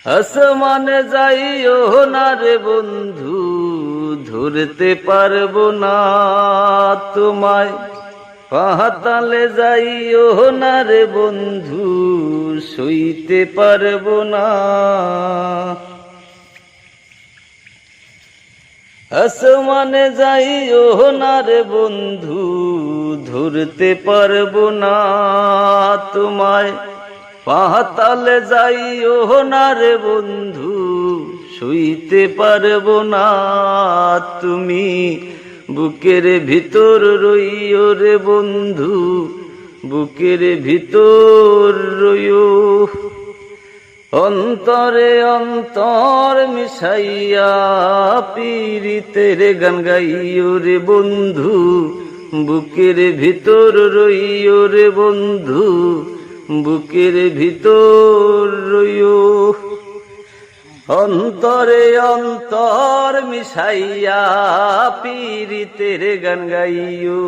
আসমানে যাইও না রে বন্ধু, ধরতে পারবো না তোমায়। পাতালে যাইও না রে বন্ধু, সইতে পারবো না। আসমানে যাইও না রে বন্ধু, ধরতে পারবো না তোমায়। পাতালে যাইও না রে বন্ধু, সইতে পারবো না তুমি। বুকের ভিতর রইও রে বন্ধু, বুকের ভিতর রইও। অন্তরে অন্তর মিশাইয়া পীরিতের গান গাইও রে বন্ধু, বুকের ভিতর রইও রে বন্ধু, বুকের ভিতর রইও। অন্তরে অন্তর মিশাইয়া পীরিতের গান গাইও।